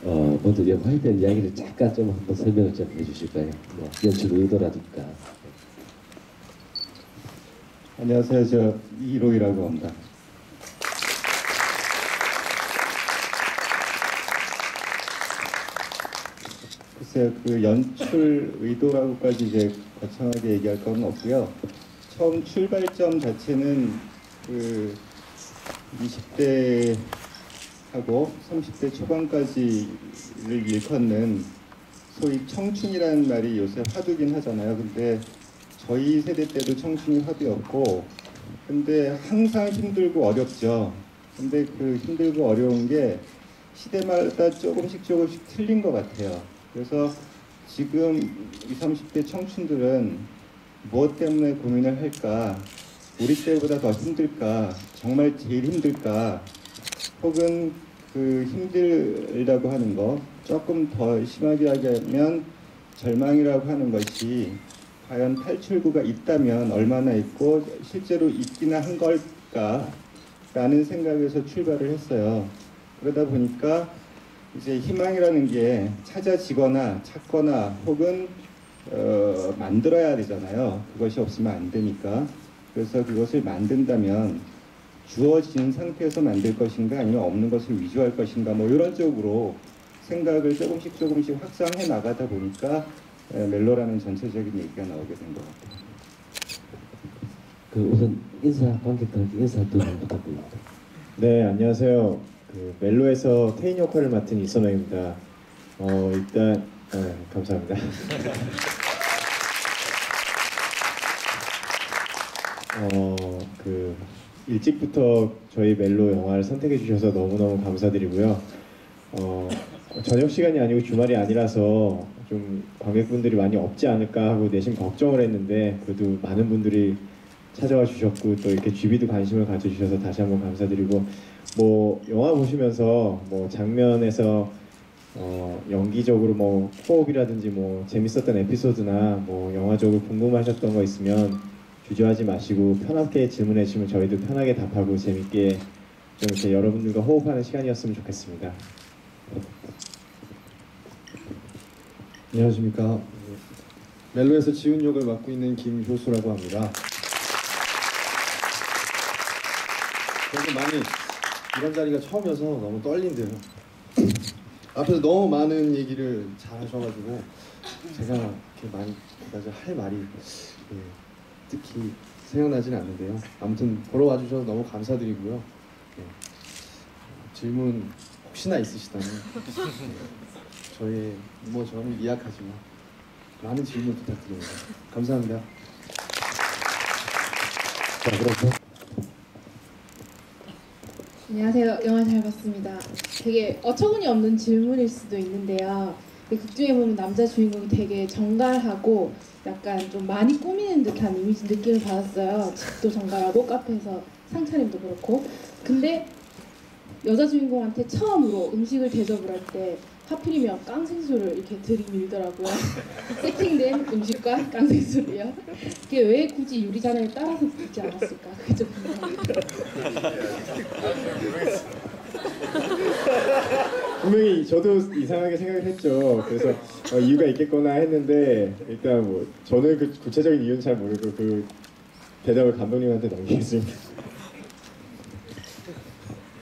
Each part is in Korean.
먼저 영화에 대한 이야기를 잠깐 좀 한번 설명을 좀 해주실까요? 뭐 연출 의도라든가. 안녕하세요. 저 이로이라고 합니다. 글쎄요, 그 연출 의도라고까지 이제 거창하게 얘기할 건 없고요. 처음 출발점 자체는 그 20대하고 30대 초반까지를 일컫는 소위 청춘이라는 말이 요새 화두긴 하잖아요. 근데 저희 세대 때도 청춘이 화두였고, 근데 항상 힘들고 어렵죠. 근데 그 힘들고 어려운 게 시대마다 조금씩 틀린 것 같아요. 그래서 지금 20, 30대 청춘들은 무엇 때문에 고민을 할까? 우리 때보다 더 힘들까? 정말 제일 힘들까? 혹은 그 힘들다고 하는 거, 조금 더 심하게 하면 절망이라고 하는 것이 과연 탈출구가 있다면 얼마나 있고 실제로 있기나 한 걸까? 라는 생각에서 출발을 했어요. 그러다 보니까 이제 희망이라는 게 찾아지거나 찾거나 혹은 만들어야 되잖아요. 그것이 없으면 안 되니까. 그래서 그것을 만든다면 주어진 상태에서 만들 것인가 아니면 없는 것을 위조할 것인가 뭐 이런 쪽으로 생각을 조금씩 확장해 나가다 보니까 멜로라는 전체적인 얘기가 나오게 된 것 같아요. 그 우선 관객들한테 인사 두 분 부탁드립니다. 네, 안녕하세요. 그 멜로에서 태인 역할을 맡은 이선호입니다. 일단 감사합니다. 그 일찍부터 저희 멜로 영화를 선택해 주셔서 너무너무 감사드리고요. 저녁 시간이 아니고 주말이 아니라서 좀 관객분들이 많이 없지 않을까 하고 내심 걱정을 했는데 그래도 많은 분들이 찾아와 주셨고 또 이렇게 GB도 관심을 가져주셔서 다시 한번 감사드리고, 뭐 영화 보시면서 뭐 장면에서 연기적으로 뭐 호흡이라든지 뭐 재밌었던 에피소드나 뭐 영화적으로 궁금하셨던 거 있으면 주저하지 마시고 편하게 질문해 주시면 저희도 편하게 답하고 재밌게 좀 이렇게 여러분들과 호흡하는 시간이었으면 좋겠습니다. 안녕하십니까. 멜로에서 지훈 역을 맡고 있는 김효수라고 합니다. 그래서 많이 이런 자리가 처음이어서 너무 떨린대요. 앞에서 너무 많은 얘기를 잘 하셔가지고 제가 이렇게 많이 그다지 할 말이 특히 생각나지는 않는데요. 아무튼 보러 와주셔서 너무 감사드리고요. 질문 혹시나 있으시다면 저는 미약하지만 많은 질문 부탁드립니다. 감사합니다. 자, 그럼 안녕하세요. 영화 잘 봤습니다. 되게 어처구니 없는 질문일 수도 있는데요. 극 중에 보면 남자 주인공이 되게 정갈하고 약간 좀 많이 꾸미는 듯한 이미지 느낌을 받았어요. 집도 정갈하고 카페에서 상차림도 그렇고. 근데 여자 주인공한테 처음으로 음식을 대접을 할 때 하필이면 깡생수를 이렇게 들이밀더라고요. 세팅된 음식과 깡생수를요. 그게 왜 굳이 유리잔을 따라서 붓지 않았을까? 그게 좀 궁금합니다. 분명히 저도 이상하게 생각을 했죠. 그래서 이유가 있겠거나 했는데 일단 뭐 저는 그 구체적인 이유는 잘 모르고 그 대답을 감독님한테 넘기겠습니다.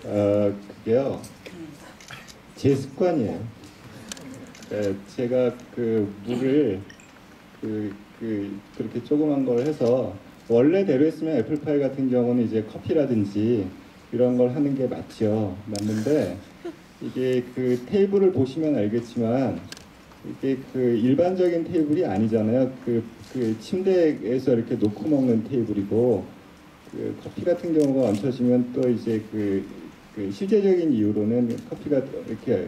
그게요. 제 습관이에요. 제가 그 물을 그렇게 조그만 걸 해서 원래대로 했으면 애플파이 같은 경우는 이제 커피라든지 이런 걸 하는 게 맞죠. 맞는데 이게 그 테이블을 보시면 알겠지만 이게 그 일반적인 테이블이 아니잖아요. 그 침대에서 이렇게 놓고 먹는 테이블이고 그 커피 같은 경우가 얹혀지면 또 이제 그 실제적인 이유로는 커피가 이렇게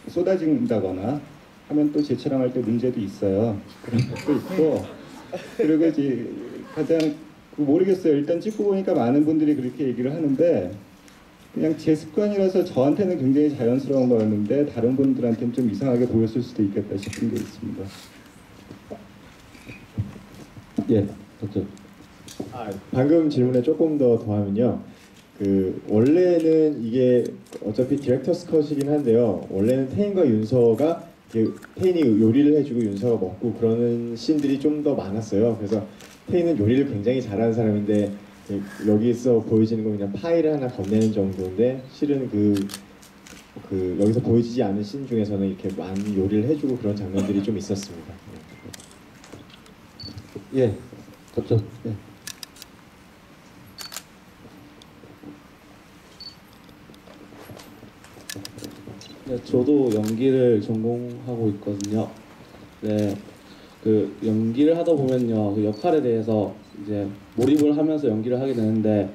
쏟아진다거나 하면 또 재촬영할 때 문제도 있어요. 그런 것도 있고 그리고 이제 가장 모르겠어요. 일단 찍고 보니까 많은 분들이 그렇게 얘기를 하는데 그냥 제 습관이라서 저한테는 굉장히 자연스러운 거였는데 다른 분들한테는 좀 이상하게 보였을 수도 있겠다 싶은 게 있습니다. 예, doctor. 방금 질문에 조금 더 더하면요. 그 원래는 이게 어차피 디렉터스 컷이긴 한데요. 원래는 태인과 윤서가 태인이 요리를 해주고 윤서가 먹고 그러는 씬들이 좀 더 많았어요. 그래서 태인은 요리를 굉장히 잘하는 사람인데 여기서 보여지는 건 그냥 파이를 하나 건네는 정도인데 실은 여기서 보여지지 않은 씬 중에서는 이렇게 많이 요리를 해주고 그런 장면들이 좀 있었습니다. 예, 답변. 예. 네, 저도 연기를 전공하고 있거든요. 네, 그 연기를 하다 보면요, 그 역할에 대해서 이제 몰입을 하면서 연기를 하게 되는데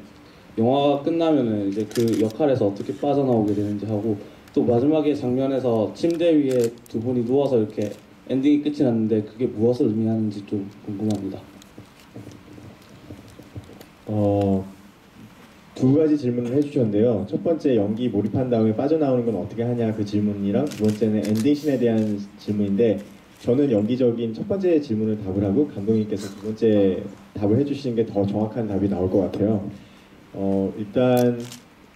영화가 끝나면은 이제 그 역할에서 어떻게 빠져나오게 되는지 하고 또 마지막에 장면에서 침대 위에 두 분이 누워서 이렇게 엔딩이 끝이 났는데 그게 무엇을 의미하는지 좀 궁금합니다. 두 가지 질문을 해주셨는데요. 첫 번째 연기 몰입한 다음에 빠져나오는 건 어떻게 하냐 그 질문이랑 두 번째는 엔딩씬에 대한 질문인데 저는 연기적인 첫 번째 질문을 답을 하고 감독님께서 두 번째 답을 해주시는 게 더 정확한 답이 나올 것 같아요. 일단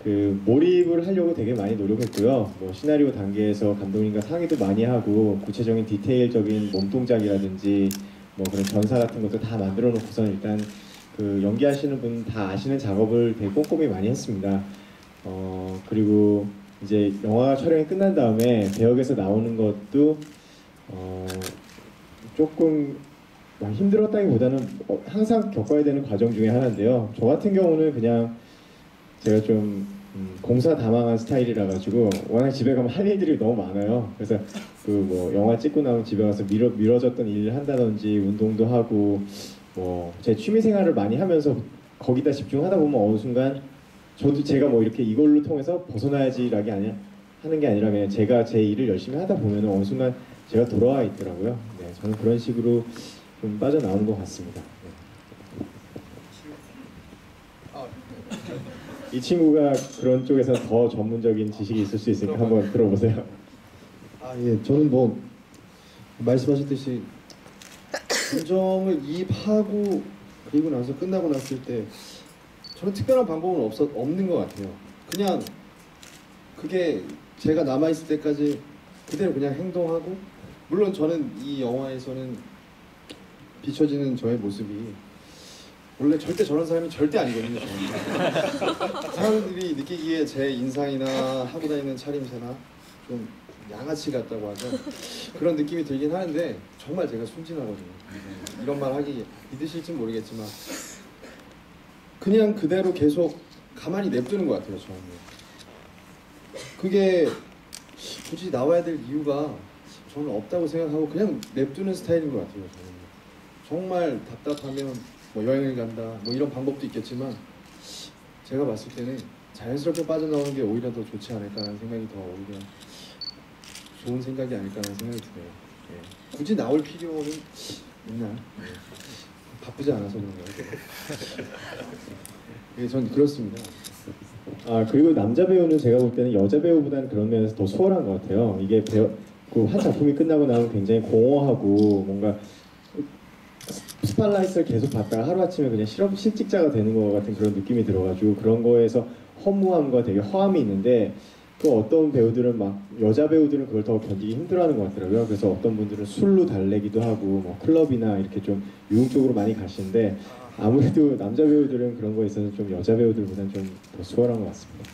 그 몰입을 하려고 되게 많이 노력했고요. 뭐 시나리오 단계에서 감독님과 상의도 많이 하고 구체적인 디테일적인 몸동작이라든지 뭐 그런 전사 같은 것도 다 만들어 놓고선 일단 그 연기하시는 분 다 아시는 작업을 되게 꼼꼼히 많이 했습니다. 그리고 이제 영화 촬영이 끝난 다음에 배역에서 나오는 것도 조금 힘들었다기보다는 항상 겪어야 되는 과정 중에 하나인데요. 저 같은 경우는 그냥 제가 좀 공사다망한 스타일이라 가지고 워낙 집에 가면 할 일들이 너무 많아요. 그래서 그 뭐 영화 찍고 나면 집에 가서 미뤄졌던 일을 한다든지 운동도 하고 뭐 제 취미 생활을 많이 하면서 거기다 집중하다 보면 어느 순간 제가 뭐 이렇게 이걸로 통해서 벗어나야지라기 아니라 하는 게 아니라 그냥 제가 제 일을 열심히 하다 보면 어느 순간 제가 돌아와 있더라고요. 네, 저는 그런 식으로 좀 빠져나오는 것 같습니다. 네. 이 친구가 그런 쪽에서 더 전문적인 지식이 있을 수 있으니까 한번 들어보세요. 예, 저는 뭐 말씀하셨듯이 감정을 이입하고 그리고 나서 끝나고 났을 때 저는 특별한 방법은 없는 것 같아요. 그냥 그게 제가 남아있을 때까지 그대로 그냥 행동하고 물론 저는 이 영화에서는 비춰지는 저의 모습이 원래 절대 저런 사람이 절대 아니거든요. 저는. 사람들이 느끼기에 제 인상이나 하고 다니는 차림새나 좀 양아치 같다고 하죠. 그런 느낌이 들긴 하는데 정말 제가 순진하거든요. 이런 말 하기 믿으실지 모르겠지만 그냥 그대로 계속 가만히 냅두는 것 같아요. 저는. 그게 굳이 나와야 될 이유가 저는 없다고 생각하고 그냥 냅두는 스타일인 것 같아요. 저는. 정말 답답하면 뭐 여행을 간다 뭐 이런 방법도 있겠지만 제가 봤을 때는 자연스럽게 빠져나오는 게 오히려 더 좋지 않을까라는 생각이 더 오히려 좋은 생각이 아닐까라는 생각이 드네요. 예. 굳이 나올 필요는 있나? 예. 바쁘지 않아서 그런 거예요. 예, 전 그렇습니다. 그리고 남자 배우는 제가 볼 때는 여자 배우보다는 그런 면에서 더 수월한 것 같아요. 이게 한 작품이 끝나고 나면 굉장히 공허하고 뭔가 스팟라이트를 계속 받다가 하루아침에 그냥 실직자가 되는 것 같은 그런 느낌이 들어가지고 그런 거에서 허무함과 되게 허함이 있는데 또 어떤 배우들은 막 여자 배우들은 그걸 더 견디기 힘들어하는 것 같더라고요. 그래서 어떤 분들은 술로 달래기도 하고 뭐 클럽이나 이렇게 좀 유흥 쪽으로 많이 가시는데 아무래도 남자 배우들은 그런 거에 있어서 좀 여자 배우들보다는 좀 더 수월한 것 같습니다.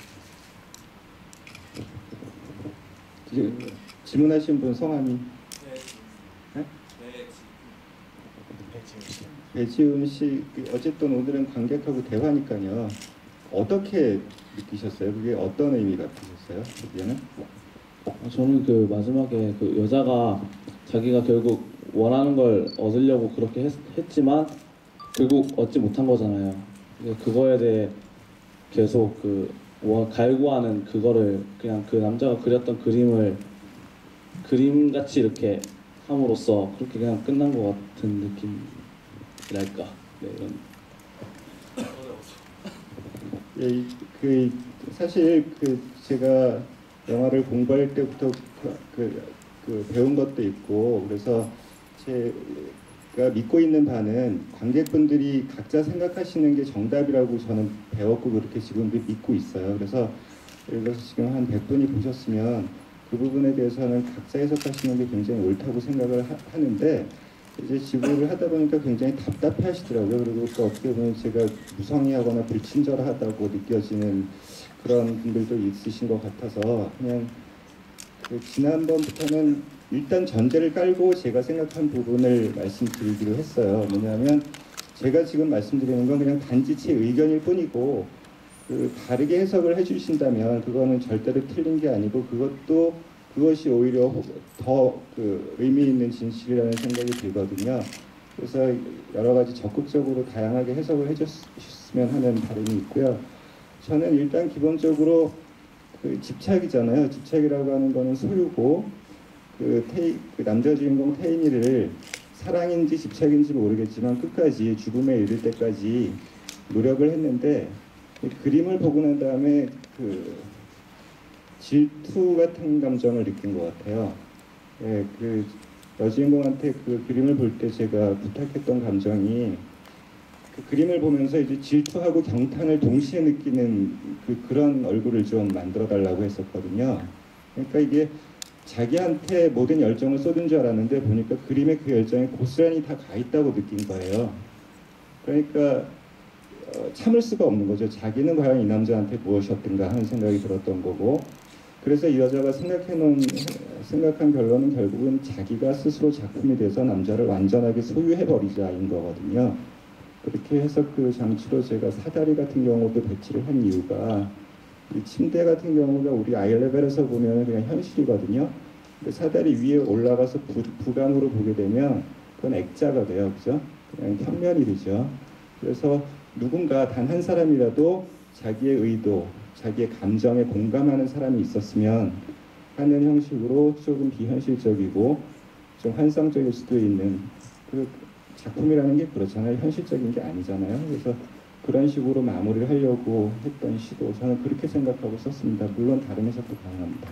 질문하신 분 성함이? 네? 배지훈 씨. 어쨌든 오늘은 관객하고 대화니까요. 어떻게 느끼셨어요? 그게 어떤 의미가 있으셨어요? 그게는? 저는 그 마지막에 그 여자가 자기가 결국 원하는 걸 얻으려고 그렇게 했지만 결국 얻지 못한 거잖아요. 그거에 대해 계속 갈구하는 그거를 그냥 그 남자가 그렸던 그림을 그림같이 이렇게 함으로써 그렇게 그냥 끝난 것 같은 느낌이랄까. 네, 이런. 예, 사실 제가 영화를 공부할 때부터 배운 것도 있고 그래서 제 믿고 있는 바는 관객분들이 각자 생각하시는 게 정답이라고 저는 배웠고 그렇게 지금 믿고 있어요. 그래서 예를 들어서 지금 한 100분이 보셨으면 그 부분에 대해서는 각자 해석하시는 게 굉장히 옳다고 생각을 하는데 이제 지구를 하다 보니까 굉장히 답답해 하시더라고요. 그리고 또 어떻게 보면 제가 무성의하거나 불친절하다고 느껴지는 그런 분들도 있으신 것 같아서 그냥 지난번부터는 일단 전제를 깔고 제가 생각한 부분을 말씀드리기로 했어요. 뭐냐면 제가 지금 말씀드리는 건 그냥 단지 제 의견일 뿐이고 다르게 해석을 해주신다면 그거는 절대로 틀린 게 아니고 그것이 오히려 더 의미 있는 진실이라는 생각이 들거든요. 그래서 여러 가지 적극적으로 다양하게 해석을 해주셨으면 하는 바람이 있고요. 저는 일단 기본적으로 집착이잖아요. 집착이라고 하는 거는 소유고 그 남자 주인공 태인이를 사랑인지 집착인지 모르겠지만 끝까지 죽음에 이를 때까지 노력을 했는데 그림을 보고 난 다음에 질투 같은 감정을 느낀 것 같아요. 예, 여주인공한테 그 그림을 볼 때 제가 부탁했던 감정이 그 그림을 보면서 이제 질투하고 경탄을 동시에 느끼는 그런 얼굴을 좀 만들어 달라고 했었거든요. 그러니까 이게 자기한테 모든 열정을 쏟은 줄 알았는데 보니까 그림에 그 열정이 고스란히 다 가 있다고 느낀 거예요. 그러니까 참을 수가 없는 거죠. 자기는 과연 이 남자한테 무엇이었던가 하는 생각이 들었던 거고 그래서 이 여자가 생각한 결론은 결국은 자기가 스스로 작품이 돼서 남자를 완전하게 소유해버리자인 거거든요. 그렇게 해서 그 장치로 제가 사다리 같은 경우도 배치를 한 이유가 이 침대 같은 경우가 우리 아이레벨에서 보면 그냥 현실이거든요. 근데 사다리 위에 올라가서 부감으로 보게 되면 그건 액자가 돼요. 그죠? 그냥 평면이 되죠. 그래서 누군가 단 한 사람이라도 자기의 의도, 자기의 감정에 공감하는 사람이 있었으면 하는 형식으로 조금 비현실적이고 좀 환상적일 수도 있는 작품이라는 게 그렇잖아요. 현실적인 게 아니잖아요. 그래서 그런 식으로 마무리를 하려고 했던 시도 저는 그렇게 생각하고 썼습니다. 물론 다른 해석도 가능합니다.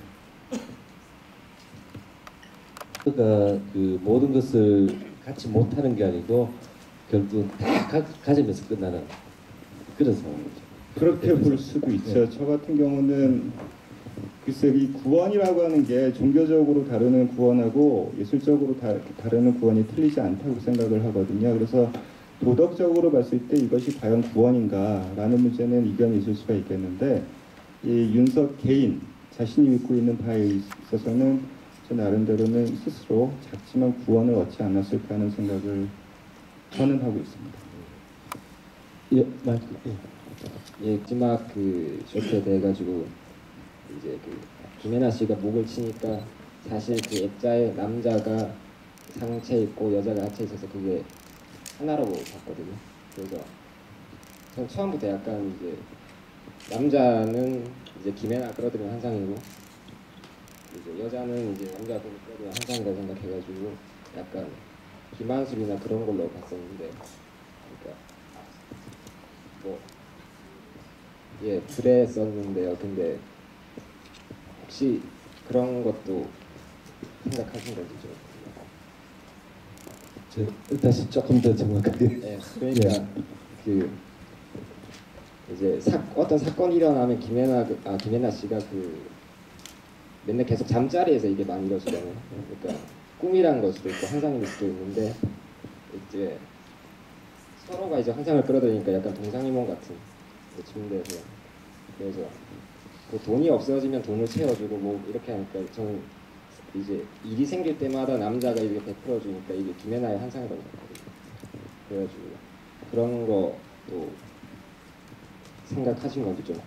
그러니까 모든 것을 갖지 못하는 게 아니고 결국 다 가지면서 끝나는 그런 상황이죠. 그렇게 볼 수도 있죠. 저 같은 경우는 글쎄 이 구원이라고 하는 게 종교적으로 다루는 구원하고 예술적으로 다루는 구원이 틀리지 않다고 생각을 하거든요. 그래서 도덕적으로 봤을 때 이것이 과연 구원인가라는 문제는 이견이 있을 수가 있겠는데 이 윤석 개인 자신이 믿고 있는 바에 있어서는 저 나름대로는 스스로 작지만 구원을 얻지 않았을까 하는 생각을 저는 하고 있습니다. 예, 예, 마지막 쇼트에 대해 가지고 이제 김혜나 씨가 목을 치니까 사실 그 액자에 남자가 상체 있고 여자가 하체 있어서 그게 하나라고 봤거든요. 그래서 전 처음부터 약간 이제 남자는 이제 김혜나 끌어들이는 환상이고 이제 여자는 이제 남자 끌어들이는 환상이라고 생각해가지고 약간 김한술이나 그런 걸로 봤었는데 그러니까 예, 그랬었는데요. 근데 혹시 그런 것도 생각하신 건지 다시 조금 더 정확하게. 네, 그러니까 이제 어떤 사건이 일어나면 김혜나 씨가 맨날 계속 잠자리에서 이게 많이 이루어지잖아요. 그러니까 꿈이란 걸 수도 있고 환상일 수도 있는데 이제 서로가 이제 환상을 끌어들이니까 약간 동상이몽 같은 침대에서 그래서 돈이 없어지면 돈을 채워주고 뭐 이렇게 하니까 저는 이제 일이 생길 때마다 남자가 이렇게 베풀어주니까 이게 김혜나의 환상이라고 생각하거든요. 그래가지고 그런 것도 생각하신 건지 좀.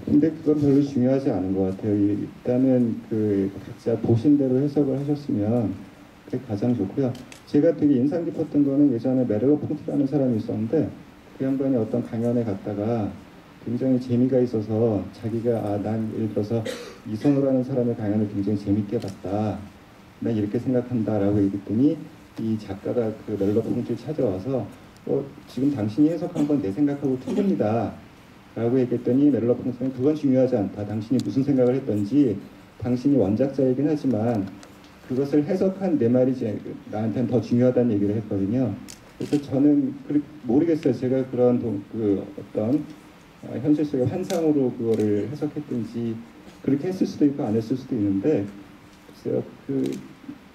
근데 그건 별로 중요하지 않은 것 같아요. 일단은 각자 보신 대로 해석을 하셨으면 그게 가장 좋고요. 제가 되게 인상 깊었던 거는 예전에 메르로 퐁티라는 사람이 있었는데 그 양반이 어떤 강연에 갔다가 굉장히 재미가 있어서 자기가 난 예를 들어서 이선호라는 사람의 강연을 굉장히 재밌게 봤다. 난 이렇게 생각한다라고 얘기했더니 이 작가가 그 메르로 퐁티를 찾아와서 지금 당신이 해석한 건 내 생각하고 틀립니다. 라고 얘기했더니 메르로 퐁티는 그건 중요하지 않다. 당신이 무슨 생각을 했던지 당신이 원작자이긴 하지만 그것을 해석한 내 말이 나한테는 더 중요하다는 얘기를 했거든요. 그래서 저는 모르겠어요. 제가 그런 어떤 현실 속의 환상으로 그거를 해석했든지 그렇게 했을 수도 있고 안 했을 수도 있는데 글쎄요.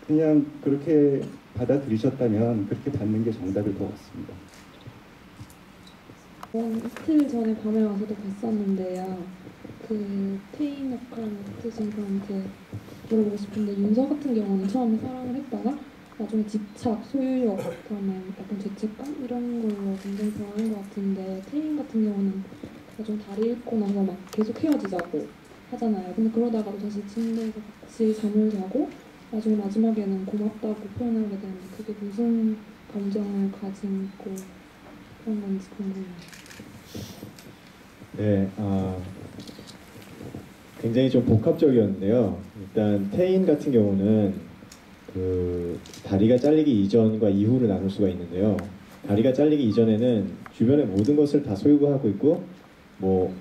그냥 그렇게 받아들이셨다면 그렇게 받는 게 정답일 것 같습니다. 이틀 전에 밤에 와서도 봤었는데요. 그 태인 역할을 맡으신 분한테 물어보고 싶은데 윤서 같은 경우는 처음에 사랑을 했다가 나중에 집착, 소유욕, 그다음에 약간 죄책감 이런 걸로 굉장히 변하는 것 같은데 태인 같은 경우는 나중에 다리 잃고 나서 막 계속 헤어지자고 하잖아요. 근데 그러다가도 다시 침대에서 같이 잠을 자고 나중에 마지막에는 고맙다고 표현하게 되는데 그게 무슨 감정을 가지고 그런 건지 궁금해요. 네, 굉장히 좀 복합적이었는데요. 일단 태인 같은 경우는 그 다리가 잘리기 이전과 이후를 나눌 수가 있는데요. 다리가 잘리기 이전에는 주변의 모든 것을 다 소유하고 있고 뭐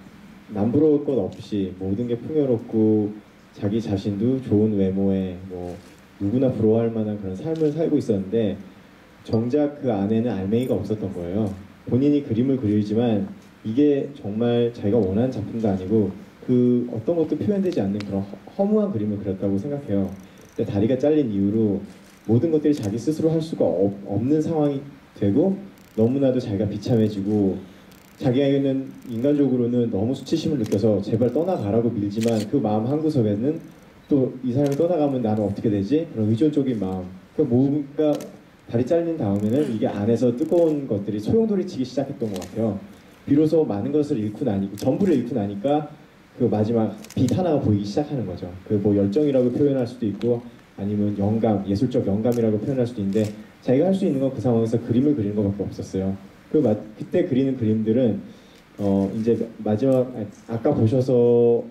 남부러울 것 없이 모든 게 풍요롭고 자기 자신도 좋은 외모에 뭐 누구나 부러워할 만한 그런 삶을 살고 있었는데 정작 그 안에는 알맹이가 없었던 거예요. 본인이 그림을 그리지만 이게 정말 자기가 원하는 작품도 아니고 그 어떤 것도 표현되지 않는 그런 허무한 그림을 그렸다고 생각해요. 근데 다리가 잘린 이후로 모든 것들이 자기 스스로 할 수가 없는 상황이 되고 너무나도 자기가 비참해지고 자기에게는 인간적으로는 너무 수치심을 느껴서 제발 떠나가라고 밀지만 그 마음 한구석에는 또 이 사람이 떠나가면 나는 어떻게 되지? 그런 의존적인 마음. 뭔가 다리 잘린 다음에는 이게 안에서 뜨거운 것들이 소용돌이치기 시작했던 것 같아요. 비로소 많은 것을 잃고 나니까 전부를 잃고 나니까 그 마지막 빛 하나가 보이기 시작하는 거죠. 그 뭐 열정이라고 표현할 수도 있고 아니면 영감, 예술적 영감이라고 표현할 수도 있는데 자기가 할 수 있는 건 그 상황에서 그림을 그리는 것밖에 없었어요. 그때 그리는 그림들은 이제 마지막 아까 보셔서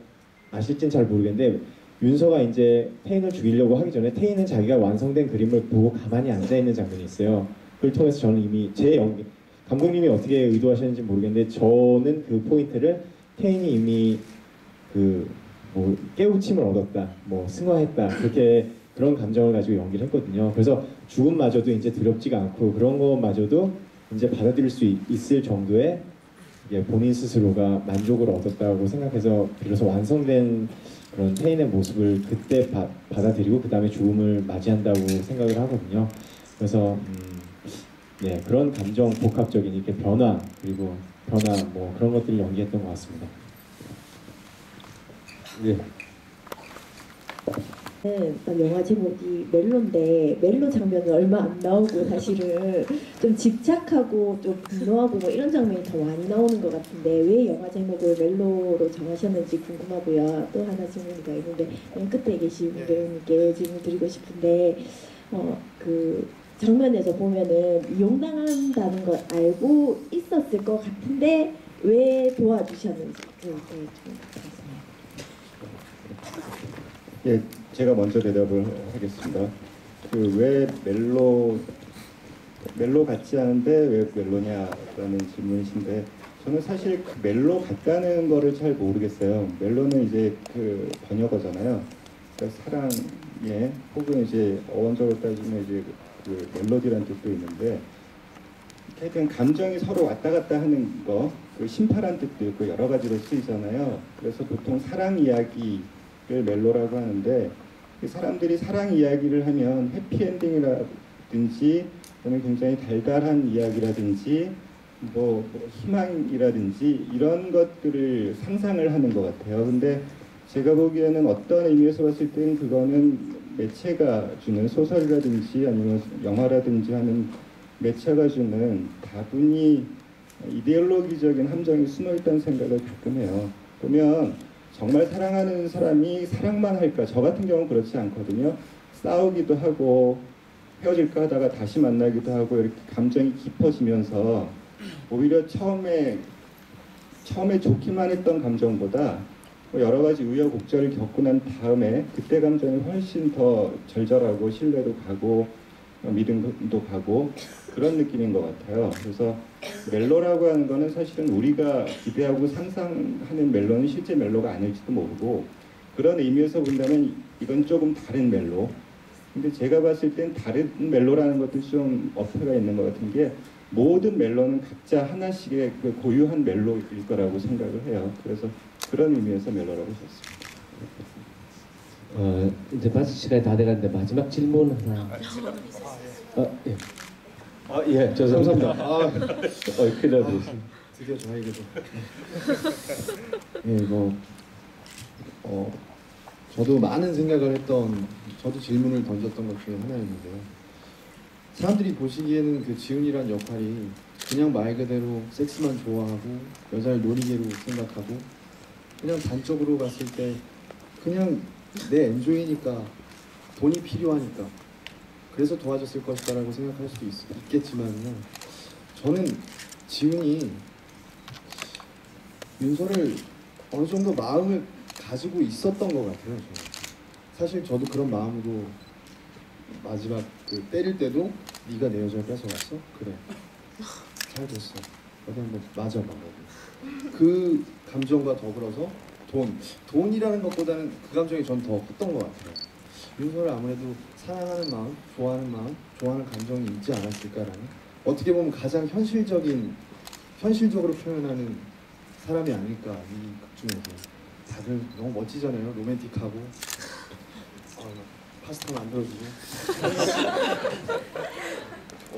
아실진 잘 모르겠는데 윤서가 이제 태인을 죽이려고 하기 전에 태인은 자기가 완성된 그림을 보고 가만히 앉아 있는 장면이 있어요. 그걸 통해서 저는 이미 감독님이 어떻게 의도하셨는지 모르겠는데 저는 그 포인트를 태인이 이미 뭐 깨우침을 얻었다, 뭐 승화했다 그렇게 그런 감정을 가지고 연기를 했거든요. 그래서 죽음마저도 이제 두렵지가 않고 그런 것마저도 이제 받아들일 수 있을 정도의 본인 스스로가 만족을 얻었다고 생각해서 비로소 완성된 그런 태인의 모습을 그때 받아들이고 그 다음에 죽음을 맞이한다고 생각을 하거든요. 그래서 그런 감정 복합적인 이렇게 변화 그리고 뭐 그런 것들을 연기했던 것 같습니다. 예. 영화 제목이 멜로인데 멜로 장면은 얼마 안 나오고 사실은 좀 집착하고 좀 분노하고 뭐 이런 장면이 더 많이 나오는 것 같은데 왜 영화 제목을 멜로로 정하셨는지 궁금하고요. 또 하나 질문이가 있는데 맨 끝에 계신 배우님께 질문 드리고 싶은데 그 장면에서 보면은 이용당한다는 걸 알고 있었을 것 같은데 왜 도와주셨는지 좀 말씀해주세요. 예, 제가 먼저 대답을 하겠습니다. 왜 멜로 같지 않은데 왜 멜로냐라는 질문이신데 저는 사실 그 멜로 같다는 거를 잘 모르겠어요. 멜로는 이제 그 번역어잖아요. 그러니까 사랑에 혹은 이제 어원적으로 따지면 이제 그 멜로디라는 뜻도 있는데 하여튼 감정이 서로 왔다 갔다 하는 거, 그 심파란 뜻도 있고 여러 가지로 쓰이잖아요. 그래서 보통 사랑 이야기를 멜로라고 하는데 사람들이 사랑 이야기를 하면 해피엔딩이라든지 또는 굉장히 달달한 이야기라든지 뭐 희망이라든지 이런 것들을 상상을 하는 것 같아요. 근데 제가 보기에는 어떤 의미에서 봤을 때는 그거는 매체가 주는 소설이라든지 아니면 영화라든지 하는 매체가 주는 다분히 이데올로기적인 함정이 숨어있다는 생각을 가끔 해요. 보면 정말 사랑하는 사람이 사랑만 할까? 저 같은 경우는 그렇지 않거든요. 싸우기도 하고 헤어질까 하다가 다시 만나기도 하고 이렇게 감정이 깊어지면서 오히려 처음에 좋기만 했던 감정보다 여러 가지 우여곡절을 겪고 난 다음에 그때 감정이 훨씬 더 절절하고 신뢰도 가고 믿음도 가고 그런 느낌인 것 같아요. 그래서 멜로라고 하는 거는 사실은 우리가 기대하고 상상하는 멜로는 실제 멜로가 아닐지도 모르고 그런 의미에서 본다면 이건 조금 다른 멜로, 근데 제가 봤을 땐 다른 멜로라는 것도 좀 어폐가 있는 것 같은 게 모든 멜로는 각자 하나씩의 그 고유한 멜로일 거라고 생각을 해요. 그래서 그런 의미에서 멜로라고 썼습니다. 이제 마칠 시간이 다 돼가는데 마지막 질문 하나. 예. 예, 죄송합니다. 큰일 났습니다. 드디어 저에게도. 예, 저도 많은 생각을 했던, 저도 질문을 던졌던 것 중에 하나였는데요. 사람들이 보시기에는 그 지훈이란 역할이 그냥 말 그대로 섹스만 좋아하고 여자를 놀이개로 생각하고 그냥 단적으로 봤을 때 그냥 내 엔조이니까 돈이 필요하니까 그래서 도와줬을 것이다 라고 생각할 수도 있겠지만요, 저는 지훈이 윤서를 어느 정도 마음을 가지고 있었던 것 같아요. 저는. 사실 저도 그런 마음으로 마지막 그 때릴 때도 네가 내 여자를 뺏어갔어? 그래, 잘 됐어, 어디 한번 맞아봐. 그 감정과 더불어서 돈이라는 것보다는 그 감정이 전 더 컸던 것 같아요. 윤서를 아무래도 사랑하는 마음, 좋아하는 마음, 좋아하는 감정이 있지 않았을까라는, 어떻게 보면 가장 현실적으로 표현하는 사람이 아닐까, 이 극 중에서. 다들 너무 멋지잖아요. 로맨틱하고 파스타 만들어주고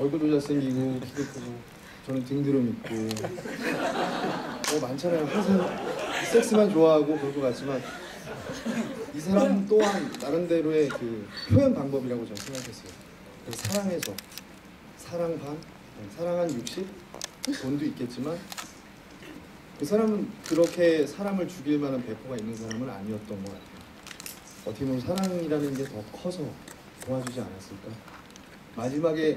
얼굴도 잘생기고 키도 크고 저는 등드름 있고 많잖아요. 항상 섹스만 좋아하고 그럴 것 같지만 이 사람 또한 나름대로의 그 표현 방법이라고 저는 생각했어요. 그래서 사랑해서 사랑 반, 사랑한 60, 돈도 있겠지만 그 사람은 그렇게 사람을 죽일 만한 배포가 있는 사람은 아니었던 것 같아요. 어떻게 보면 사랑이라는 게 더 커서 도와주지 않았을까. 마지막에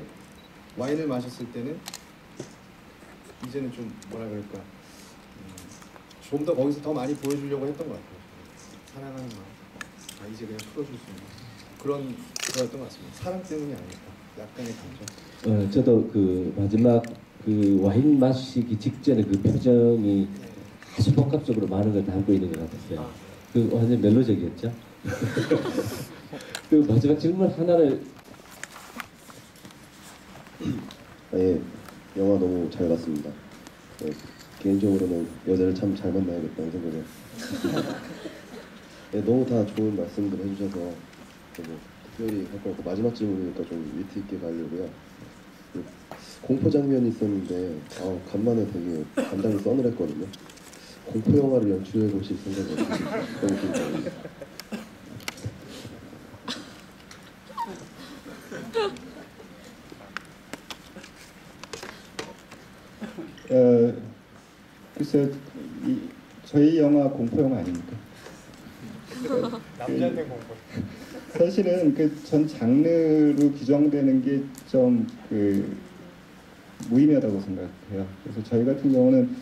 와인을 마셨을 때는 이제는 좀 뭐라 그럴까, 좀 더 거기서 더 많이 보여주려고 했던 것 같아요. 사랑하는 마음, 이제 그냥 풀어줄 수 있는 그런 거였던 것 같습니다. 사랑 때문이 아닐까, 약간의 감정. 저도 그 마지막 그 와인 마시기 직전에 그 표정이 아주 복합적으로 많은 걸 담고 있는 것 같았어요. 그 완전 멜로적이었죠. 그 마지막 질문 하나를. 예, 영화 너무 잘 봤습니다. 개인적으로는 여자를 참 잘 만나야겠다는 생각을. 너무 다 좋은 말씀들 해주셔서 특별히 할 것 같고, 마지막 질문이니까 좀 위트 있게 가려고요. 공포 장면이 있었는데 간만에 되게 감당이 서늘했거든요. 공포 영화를 연출해 보실 생각이 없으신지 너무 궁금합니다. 글쎄, 저희 영화 공포 영화 아닙니까? 남자한테 공포. 사실은 그 전 장르로 규정되는 게 좀 무의미하다고 생각해요. 그래서 저희 같은 경우는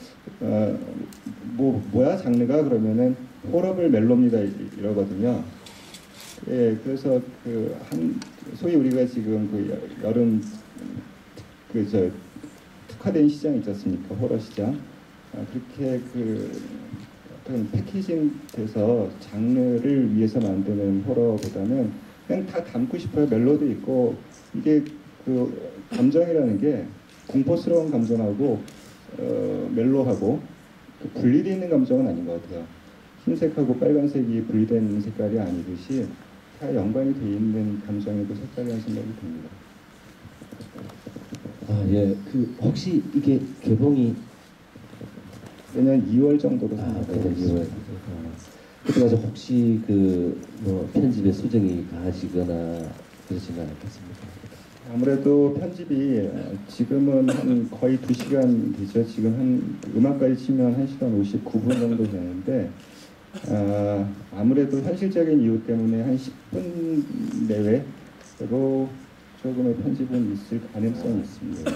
뭐야 장르가 그러면은 호러블 멜로입니다 이러거든요. 예, 그래서 소위 우리가 지금 여름 특화된 시장 있지 않습니까? 호러 시장. 그렇게 어떤 패키징 돼서 장르를 위해서 만드는 호러보다는 그냥 다 담고 싶어요. 멜로도 있고, 이게 감정이라는 게 공포스러운 감정하고 멜로하고 분리되어 있는 감정은 아닌 것 같아요. 흰색하고 빨간색이 분리된 색깔이 아니듯이 다 연관이 되어 있는 감정이고 색깔이라는 생각이 듭니다. 예, 혹시 이게 개봉이 내년 2월 정도로 생각하고 있습니다. 그때까지 혹시 편집에 수정이 가하시거나 그러지는 않겠습니까? 아무래도 편집이 지금은 한 거의 2시간 되죠. 지금 한 음악까지 치면 1시간 59분 정도 되는데 아무래도 현실적인 이유 때문에 한 10분 내외로 조금의 편집은 있을 가능성이 있습니다.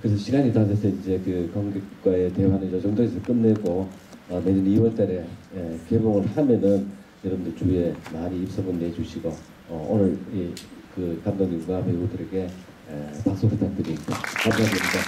그래서 시간이 다 돼서 이제 관객과의 대화는 이 정도에서 끝내고 내년 2월달에 개봉을 하면은 여러분들 주위에 많이 입소문 내주시고 오늘 감독님과 배우들에게 박수 부탁드립니다. 감사합니다.